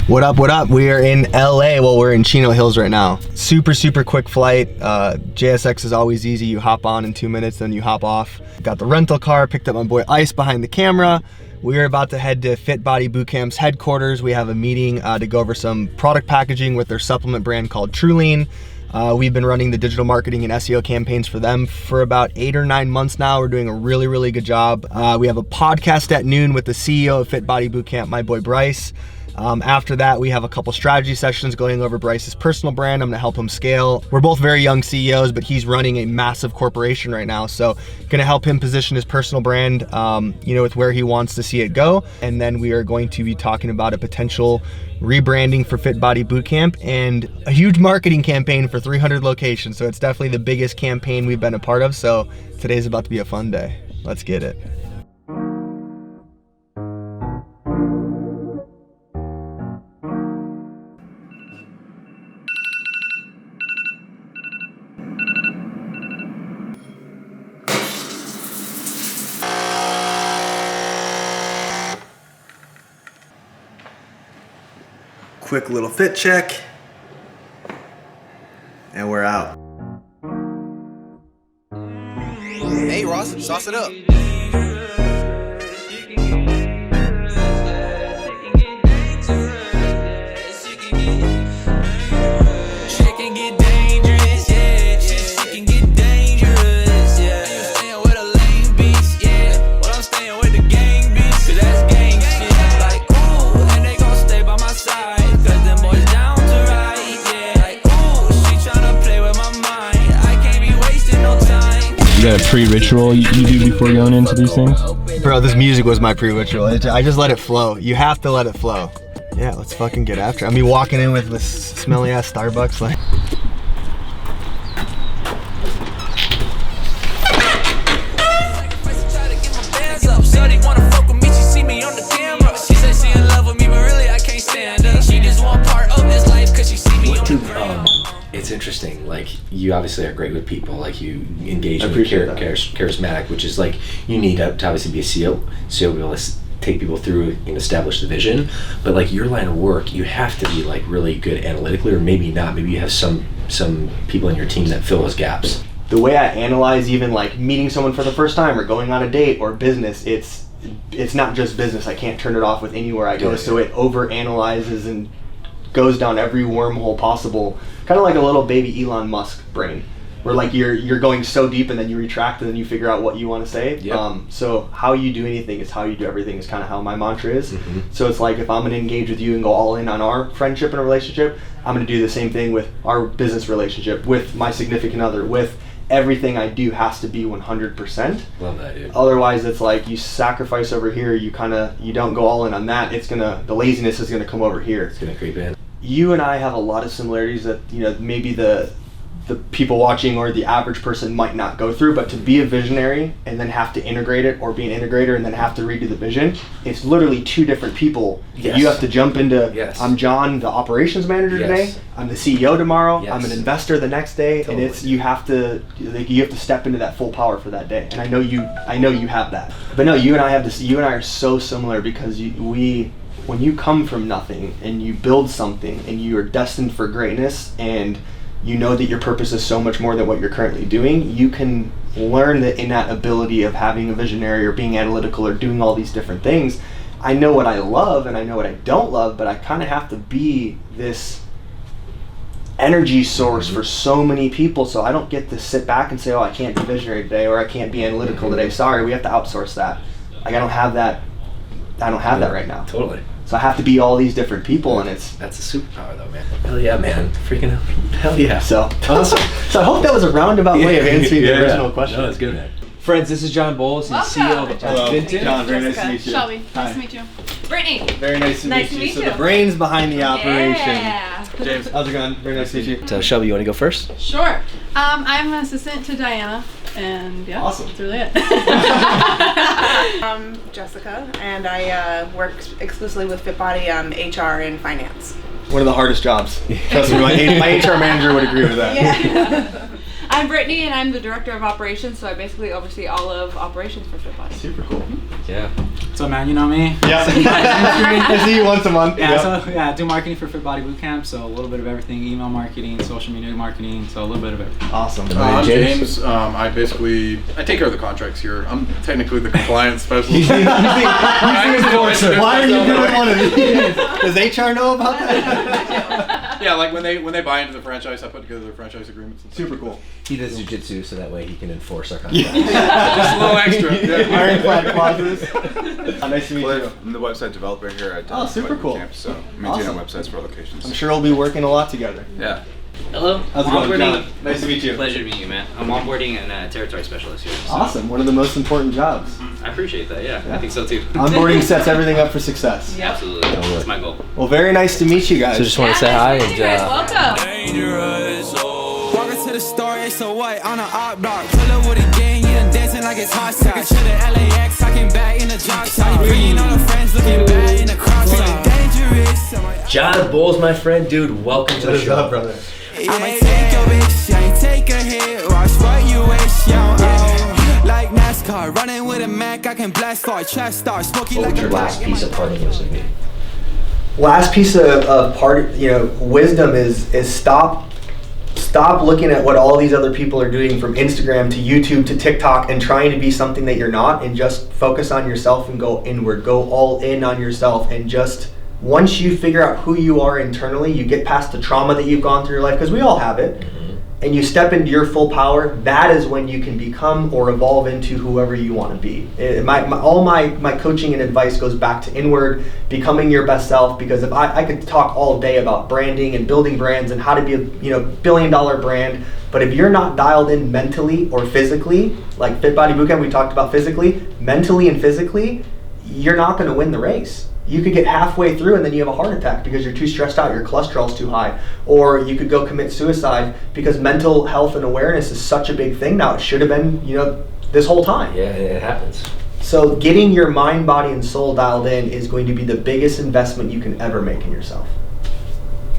What up, what up? We are in LA. Well, we're in Chino Hills right now. Super quick flight. JSX is always easy. You hop on in 2 minutes, then you hop off. Got the rental car, picked up my boy Ice behind the camera. We are about to head to Fit Body Bootcamp's headquarters. We have a meeting to go over some product packaging with their supplement brand called Trulean. We've been running the digital marketing and SEO campaigns for them for about 8 or 9 months now. We're doing a really good job. We have a podcast at noon with the CEO of Fit Body Bootcamp, my boy Bryce. After that, we have a couple strategy sessions going over Bryce's personal brand. I'm gonna help him scale. We're both very young CEOs, but he's running a massive corporation right now. So gonna help him position his personal brand, with where he wants to see it go. And then we are going to be talking about a potential rebranding for Fit Body Bootcamp and a huge marketing campaign for 300 locations. So it's definitely the biggest campaign we've been a part of. So today's about to be a fun day. Let's get it. Quick little fit check, and we're out. Hey Ross, sauce it up. You got a pre-ritual you do before going into these things? Bro, this music was my pre-ritual. I just let it flow. You have to let it flow. Yeah, let's fucking get after it. I mean, walking in with this smelly ass Starbucks, like. It's interesting, like you obviously are great with people, like you engage with charismatic, which is like you need to obviously be a CEO to be able to take people through and establish the vision. But like your line of work, you have to be like really good analytically, or maybe not. Maybe you have some people in your team that fill those gaps. The way I analyze even like meeting someone for the first time or going on a date or business, it's not just business. I can't turn it off with anywhere I go. So it over analyzes and goes down every wormhole possible, kind of like a little baby Elon Musk brain, where like you're going so deep and then you retract and then you figure out what you want to say. Yep. So how you do anything is how you do everything is kind of how my mantra is. Mm-hmm. So it's like if I'm going to engage with you and go all in on our friendship and relationship, I'm going to do the same thing with our business relationship, with my significant other, with everything I do has to be 100%. Love that, dude. Otherwise, it's like you sacrifice over here. You don't go all in on that. The laziness is gonna come over here. It's gonna creep in. You and I have a lot of similarities that maybe the people watching or the average person might not go through. But to be a visionary and then have to integrate it, or be an integrator and then have to redo the vision, it's literally two different people. Yes. You have to jump into. Yes. I'm John, the operations manager today. I'm the CEO tomorrow. Yes. I'm an investor the next day. Totally. And you have to step into that full power for that day. And I know you have that. But no, you and I have this. You and I are so similar because when you come from nothing and you build something and you are destined for greatness and you know that your purpose is so much more than what you're currently doing, you can learn that innate ability of having a visionary or being analytical or doing all these different things. I know what I love and I know what I don't love, but I kind of have to be this energy source for so many people, so I don't get to sit back and say, oh, I can't be visionary today or I can't be analytical today. Sorry, we have to outsource that. Like I don't have that right now. Totally. So I have to be all these different people, and that's a superpower, though, man. Hell yeah, man! Freaking hell yeah! So awesome. So I hope that was a roundabout way of answering the original question. No, that's good, man. Friends, this is John Bowles, CEO of Vintage. John, very nice to meet you. Shelby, nice to meet you. Brittany. Very nice to meet you. So the brains behind the operation. Yeah. James, how's it going? Very nice to meet you. So Shelby, you want to go first? Sure. I'm an assistant to Diana, and yeah, awesome. That's really it. I'm Jessica, and I work exclusively with Fit Body, HR and finance. One of the hardest jobs. Trust me, my HR manager would agree with that. Yeah. I'm Brittany, and I'm the director of operations, so I basically oversee all of operations for Fit Body. Super cool. Yeah. So man, you know me. Yeah. I see you once a month. Yeah, Yep. so I do marketing for Fit Body Bootcamp, so a little bit of everything, email marketing, social media marketing, so a little bit of everything. Awesome. I'm James. I take care of the contracts here. I'm technically the compliance specialist. Why are you doing one of these? Does HR know about that? Yeah, like when they buy into the franchise, I put together their franchise agreements. And Super cool. He does jujitsu, so that way he can enforce our contract. Just a little extra. Yeah. Ironclad clauses. Nice to meet you. I'm the website developer here at super cool. Camp, so maintaining Awesome. websites for locations. I'm sure we'll be working a lot together. Yeah. Hello. How's it going, John? Nice to meet you. Pleasure to meet you, man. I'm onboarding and territory specialist here. So Awesome. One of the most important jobs. I appreciate that. Yeah, I think so too. Onboarding sets everything up for success. Absolutely. That's my goal. Well, very nice to meet you guys. So just want to say hi and Welcome. Walking to the store, it's so white on an op block. Pull up with a gang, yeah, dancing like it's hot sauce. To the LAX, talking back in the drop top. Bringing all the friends, looking bad in the crop top. Dangerous. John Bowles, my friend, dude, welcome to the show. What is up, brother? I might take your bitch, I ain't take a hit. Watch what you wish, yo. Like NASCAR, running with a Mac, I can blast for a chest star. Smoky What like would your a last piece of parting wisdom be? Last piece of wisdom is stop looking at what all these other people are doing from Instagram to YouTube to TikTok and trying to be something that you're not, and just focus on yourself and go inward. Go all in on yourself, and just once you figure out who you are internally, you get past the trauma that you've gone through your life, because we all have it, and you step into your full power. That is when you can become or evolve into whoever you want to be. All my coaching and advice goes back to inward, becoming your best self, because if I could talk all day about branding and building brands and how to be a $1 billion brand, but if you're not dialed in mentally or physically, like Fit Body Bootcamp, we talked about physically, mentally and physically, you're not going to win the race. You could get halfway through and then you have a heart attack because you're too stressed out, your cholesterol's too high. Or you could go commit suicide because mental health and awareness is such a big thing now. It should have been, this whole time. Yeah, it happens. So getting your mind, body, and soul dialed in is going to be the biggest investment you can ever make in yourself.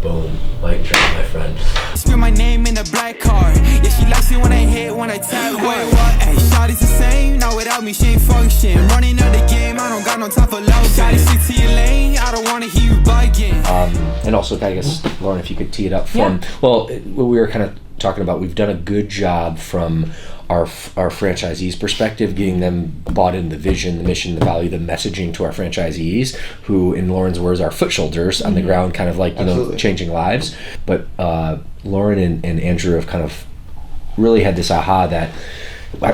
Boom. Mic drop, my friend. Scream my name in the black card. Yeah, she likes it when I hit, when I tap. Wait, what? Hey, Shawty's the same. Now without me, she ain't function. Running out the game, I don't got no time for love. Shawty, stick to your lane. I don't wanna hear you bugging. And also, I guess, Lauren, if you could tee it up from, well, what we were kind of talking about, we've done a good job from our franchisees' perspective, getting them bought in the vision, the mission, the value, the messaging to our franchisees, who, in Lauren's words, are foot soldiers on the ground, kind of like, changing lives. But Lauren and Andrew have kind of really had this aha that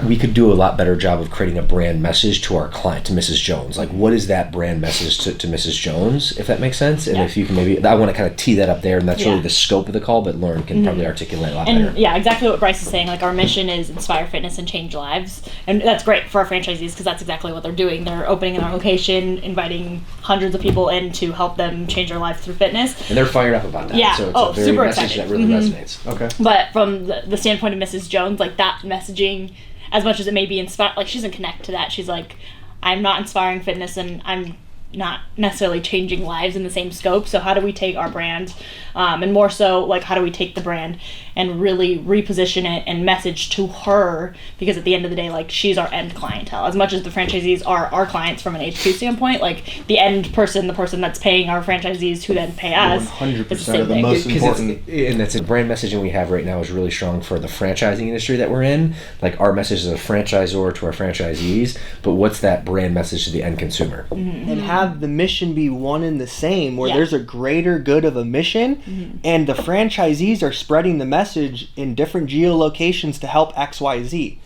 we could do a lot better job of creating a brand message to our client, to Mrs. Jones. Like, what is that brand message to Mrs. Jones, if that makes sense? And if you can maybe, I want to kind of tee that up there, and that's really the scope of the call, but Lauren can probably articulate a lot better. Yeah, exactly what Bryce is saying. Like, our mission is inspire fitness and change lives. And that's great for our franchisees because that's exactly what they're doing. They're opening in our location, inviting hundreds of people in to help them change their lives through fitness. And they're fired up about that. Yeah. So it's a very super message excited. that really resonates. Okay. But from the standpoint of Mrs. Jones, like, that messaging, as much as it may be inspired, like, she doesn't connect to that. She's like, I'm not inspiring fitness and I'm not necessarily changing lives in the same scope. So how do we take our brand, and more so, like, how do we take the brand and really reposition it and message to her? Because at the end of the day, like, she's our end clientele. As much as the franchisees are our clients from an HQ standpoint, like, the end person, the person that's paying our franchisees who then pay us, 100% is the same of the thing. most important. And that's the brand messaging we have right now is really strong for the franchising industry that we're in. Like, our message is a franchisor to our franchisees, but what's that brand message to the end consumer? And have the mission be one and the same, where there's a greater good of a mission, and the franchisees are spreading the message in different geolocations to help XYZ.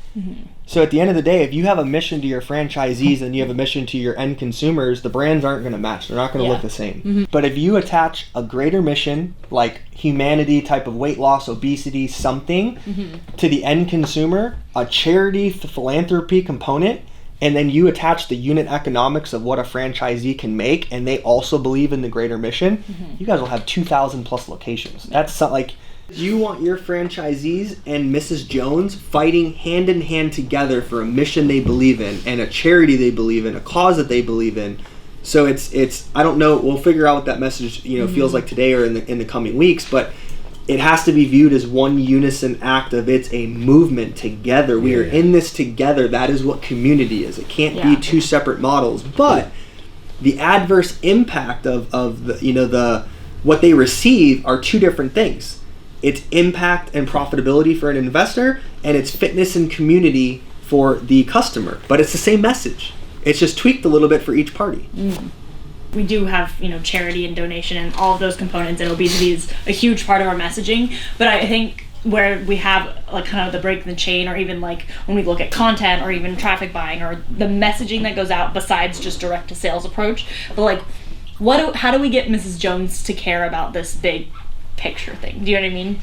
So at the end of the day, if you have a mission to your franchisees and you have a mission to your end consumers, the brands aren't going to match. They're not going to look the same. But if you attach a greater mission, like humanity type of weight loss, obesity, something, to the end consumer, a charity, philanthropy component, and then you attach the unit economics of what a franchisee can make, and they also believe in the greater mission, you guys will have 2,000 plus locations. That's like, you want your franchisees and Mrs. Jones fighting hand in hand together for a mission they believe in, and a charity they believe in, a cause that they believe in. So it's I don't know, we'll figure out what that message feels like today or in the coming weeks, but it has to be viewed as one unison act of it's a movement together. We are in this together. That is what community is. It can't be two separate models. But the adverse impact of the what they receive are two different things. It's impact and profitability for an investor, and it's fitness and community for the customer. But it's the same message. It's just tweaked a little bit for each party. We do have, charity and donation and all of those components, and obesity is a huge part of our messaging. But I think where we have like kind of the break in the chain, or even like when we look at content or even traffic buying or the messaging that goes out besides just direct to sales approach, but like how do we get Mrs. Jones to care about this big picture thing? Do you know what I mean?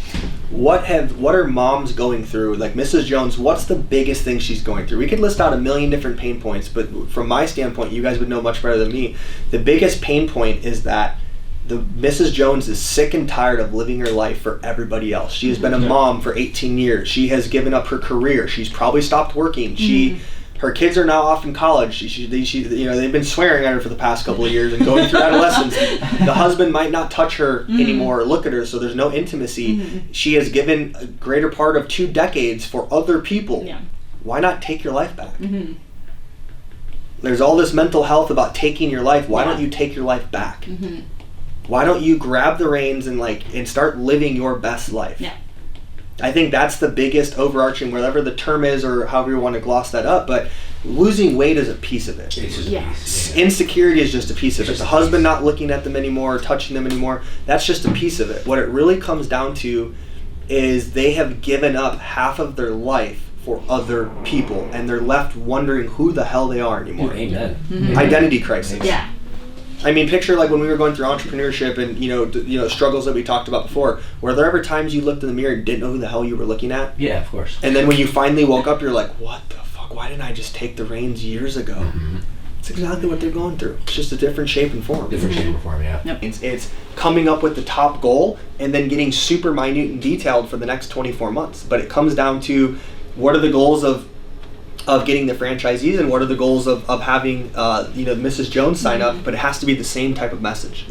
What are moms going through? Like Mrs. Jones, what's the biggest thing she's going through? We could list out a million different pain points, but from my standpoint, you guys would know much better than me. The biggest pain point is that the Mrs. Jones is sick and tired of living her life for everybody else. She has been a mom for 18 years. She has given up her career. She's probably stopped working. Her kids are now off in college. They've been swearing at her for the past couple of years and going through adolescence. The husband might not touch her anymore or look at her, so there's no intimacy. She has given a greater part of 2 decades for other people. Why not take your life back? There's all this mental health about taking your life. Why don't you take your life back? Why don't you grab the reins and start living your best life? I think that's the biggest overarching, whatever the term is or however you want to gloss that up, but losing weight is a piece of it. It's just a piece, Insecurity is just a piece of it. The husband not looking at them anymore, touching them anymore, that's just a piece of it. What it really comes down to is they have given up half of their life for other people, and they're left wondering who the hell they are anymore. Amen. Identity crisis. I mean, picture like when we were going through entrepreneurship and struggles that we talked about before. Were there ever times you looked in the mirror and didn't know who the hell you were looking at? Yeah, of course. And then when you finally woke up, you're like, what the fuck? Why didn't I just take the reins years ago? It's exactly what they're going through. It's just a different shape and form. Yep. It's coming up with the top goal and then getting super minute and detailed for the next 24 months. But it comes down to what are the goals of getting the franchisees and what are the goals of having Mrs. Jones sign up, but it has to be the same type of message.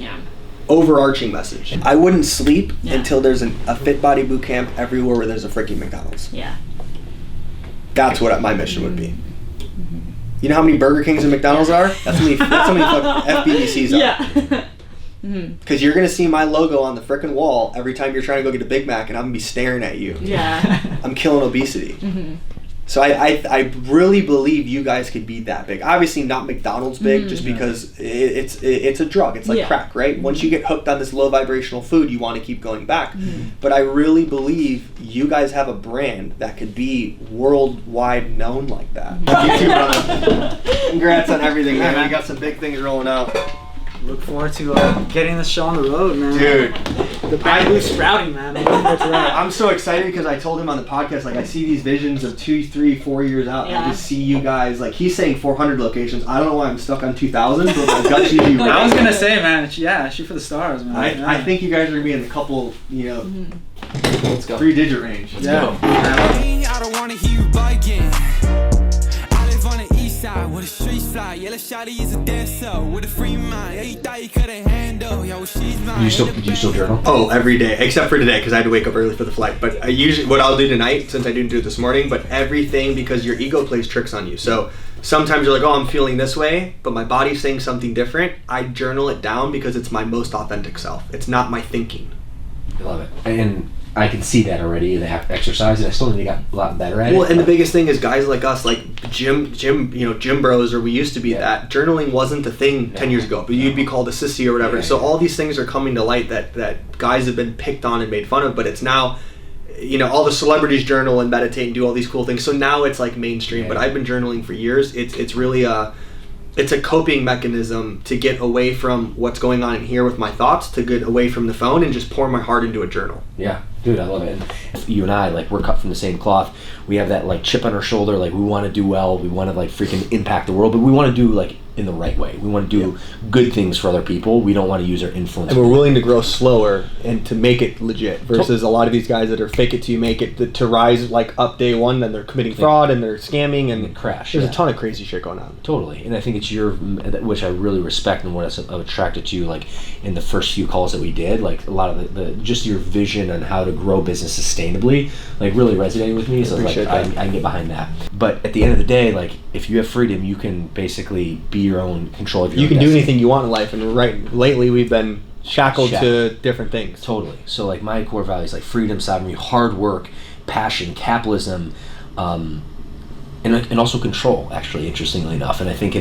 Overarching message. I wouldn't sleep until there's a Fit Body boot camp everywhere where there's a freaking McDonald's. That's what my mission would be. You know how many Burger Kings and McDonald's are? That's how many fucking FBDCs are. Because you're going to see my logo on the frickin' wall every time you're trying to go get a Big Mac, and I'm going to be staring at you. I'm killing obesity. So I really believe you guys could be that big. Obviously not McDonald's big, just because it's a drug. It's like crack, right? Once you get hooked on this low vibrational food, you want to keep going back. But I really believe you guys have a brand that could be worldwide known like that. You too, brother. Congrats on everything, man. We got some big things rolling out. Look forward to getting this show on the road, man. Dude. The bamboo's sprouting, man. I'm so excited because I told him on the podcast, I see these visions of 2, 3, 4 years out. And I just see you guys, he's saying 400 locations. I don't know why I'm stuck on 2,000, but my gut should be right. I was going to say, man, shoot for the stars, man. I think you guys are going to be in a couple, let's go. 3-digit range. Let's go. I don't want to hear you bugging. I live on the east side where the streets fly. Yellow shawty is a dancer with a free mind. Yeah, you thought you couldn't handle. Yo, she's mine. Do you still journal? Oh, every day, except for today because I had to wake up early for the flight. But usually, what I'll do tonight, since I didn't do it this morning, but everything, because your ego plays tricks on you. So sometimes you're like, oh, I'm feeling this way, but my body's saying something different. I journal it down because it's my most authentic self. It's not my thinking. I love it. And I can see that already in the exercise, and I still need to get a lot better at it. Well, and the biggest thing is guys like us, like gym bros, or we used to be that. Journaling wasn't the thing 10 years ago, but you'd be called a sissy or whatever. So all these things are coming to light that guys have been picked on and made fun of, but it's now, all the celebrities journal and meditate and do all these cool things. So now it's like mainstream, but I've been journaling for years. It's really it's a coping mechanism to get away from what's going on in here with my thoughts, to get away from the phone and just pour my heart into a journal. Dude, I love it. And you and I, like, we're cut from the same cloth. We have that, like, chip on our shoulder. Like, we want to do well. We want to, like, freaking impact the world. But we want to do, like, in the right way. We want to do good things for other people. We don't want to use our influence. And we're willing to grow slower and to make it legit versus a lot of these guys that are fake it till you make it to rise like up day one, then they're committing fraud and they're scamming and crash. There's a ton of crazy shit going on. Totally. And I think it's which I really respect and what I'm attracted to, like, in the first few calls that we did, like, a lot of the just your vision on how to grow business sustainably, like, really resonated with me. So like, I can get behind that. But at the end of the day, like, if you have freedom, you can basically be your own control of your own You can destiny. do anything you want in life, and lately we've been shackled to different things. Totally. So, like, my core values, like freedom, sovereignty, hard work, passion, capitalism, and also control, actually, interestingly enough. And I think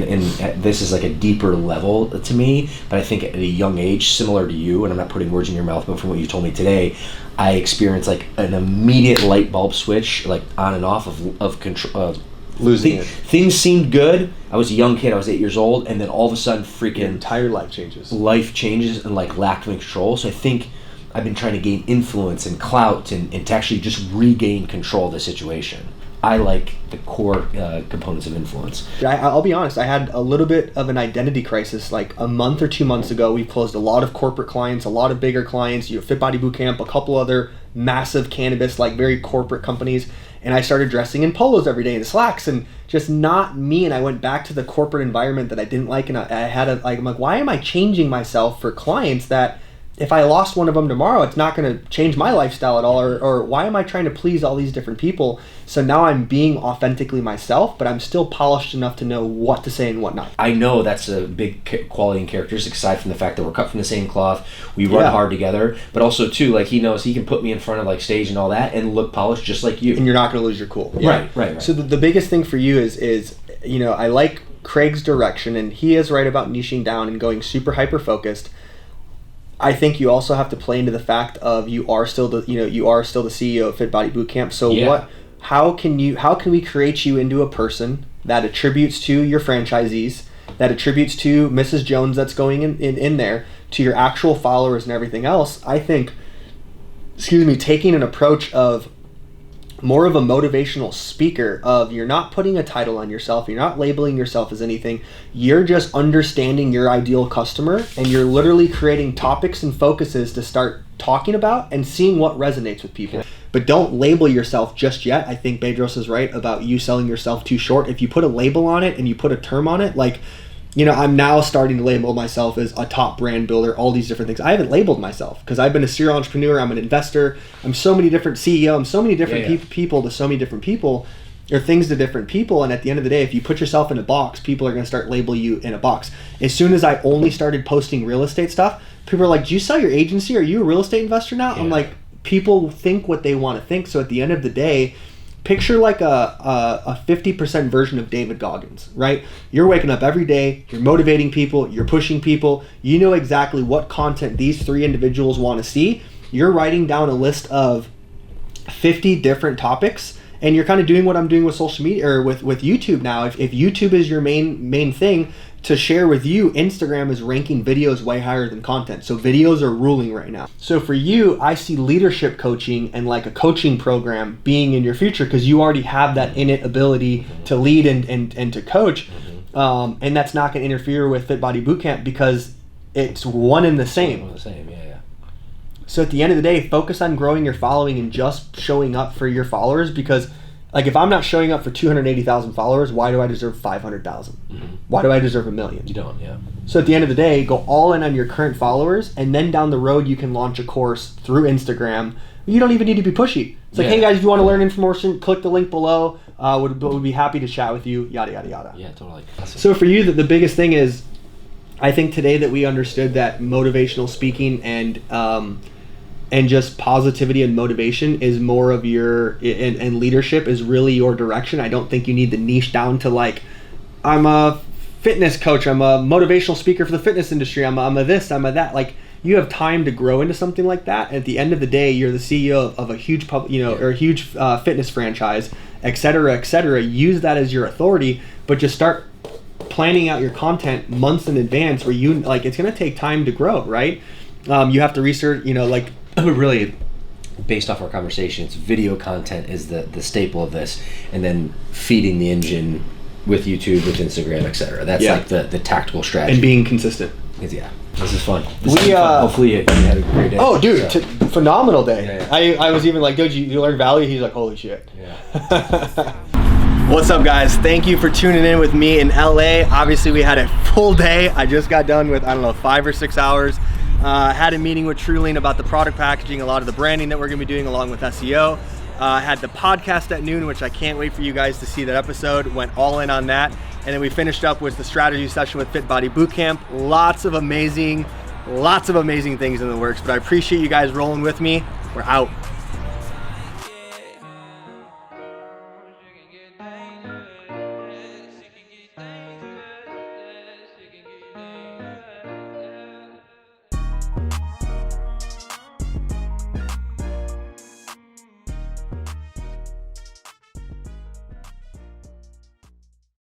this is like a deeper level to me, but I think at a young age, similar to you, and I'm not putting words in your mouth, but from what you told me today, I experienced like an immediate light bulb switch, like on and off of control. Losing it. Things seemed good. I was a young kid. I was 8 years old, and then all of a sudden, freaking your entire life changes. Life changes, and like lack of control. So I think I've been trying to gain influence and clout, and to actually just regain control of the situation. I like the core components of influence. I'll be honest, I had a little bit of an identity crisis like a month or 2 months ago. We closed a lot of corporate clients, a lot of bigger clients, Fit Body Bootcamp, a couple other massive cannabis, like very corporate companies. And I started dressing in polos every day and slacks and just not me. And I went back to the corporate environment that I didn't like. And I'm like, why am I changing myself for clients that if I lost one of them tomorrow, it's not going to change my lifestyle at all? Or why am I trying to please all these different people? So now I'm being authentically myself, but I'm still polished enough to know what to say and what not. I know that's a big quality and characteristic, aside from the fact that we're cut from the same cloth, we run hard together, but also too, like, he knows he can put me in front of like stage and all that and look polished just like you. And you're not going to lose your cool. Right. So the biggest thing for you is I like Craig's direction, and he is right about niching down and going super hyper focused. I think you also have to play into the fact of you are still the CEO of Fit Body Bootcamp. So how can we create you into a person that attributes to your franchisees, that attributes to Mrs. Jones that's going in there, to your actual followers and everything else? I think, taking an approach of more of a motivational speaker of you're not putting a title on yourself, you're not labeling yourself as anything, you're just understanding your ideal customer, and you're literally creating topics and focuses to start talking about and seeing what resonates with people. But don't label yourself just yet. I think Bedros is right about you selling yourself too short. If you put a label on it and you put a term on it, like, I'm now starting to label myself as a top brand builder, all these different things. I haven't labeled myself because I've been a serial entrepreneur, I'm an investor, I'm so many different CEO, I'm so many different people to so many different people, or things to different people. And at the end of the day, if you put yourself in a box, people are going to start labeling you in a box. As soon as I only started posting real estate stuff, people are like, do you sell your agency? Are you a real estate investor now? I'm like, people think what they want to think. So at the end of the day, picture like a 50% version of David Goggins, right? You're waking up every day, you're motivating people, you're pushing people, you know exactly what content these three individuals want to see. You're writing down a list of 50 different topics, and you're kind of doing what I'm doing with social media, or with YouTube now. If YouTube is your main thing to share with you, Instagram is ranking videos way higher than content. So videos are ruling right now. So for you, I see leadership coaching and like a coaching program being in your future, because you already have that innate ability to lead and to coach. And that's not going to interfere with Fit Body Bootcamp because it's one and the same. So at the end of the day, focus on growing your following and just showing up for your followers, because like if I'm not showing up for 280,000 followers, why do I deserve 500,000? Why do I deserve 1 million? You don't, yeah. So at the end of the day, go all in on your current followers, and then down the road you can launch a course through Instagram. You don't even need to be pushy. It's like, hey guys, if you want to learn information, click the link below. Would be happy to chat with you, yada, yada, yada. Yeah, totally. So for you, the biggest thing is, I think today that we understood that motivational speaking and just positivity and motivation is more of your, and leadership is really your direction. I don't think you need to niche down to like, I'm a fitness coach, I'm a motivational speaker for the fitness industry, I'm a this, I'm a that. Like, you have time to grow into something like that. At the end of the day, you're the CEO of a huge or a huge fitness franchise, et cetera, use that as your authority, but just start planning out your content months in advance, where you, like, it's going to take time to grow, right? You have to research, like, really based off our conversations, video content is the staple of this, and then feeding the engine with YouTube, with Instagram, etc. That's like the tactical strategy. And being consistent. Yeah, this is fun. Hopefully you had a great day. Oh, dude, So. phenomenal day. Yeah. I was even like, dude, you learn value? He's like, holy shit. Yeah. What's up, guys? Thank you for tuning in with me in LA. Obviously, we had a full day. I just got done with, 5 or 6 hours. Had a meeting with Trulean about the product packaging, a lot of the branding that we're gonna be doing along with SEO. Had the podcast at noon, which I can't wait for you guys to see that episode. Went all in on that. And then we finished up with the strategy session with Fit Body Bootcamp. Lots of amazing things in the works, but I appreciate you guys rolling with me. We're out.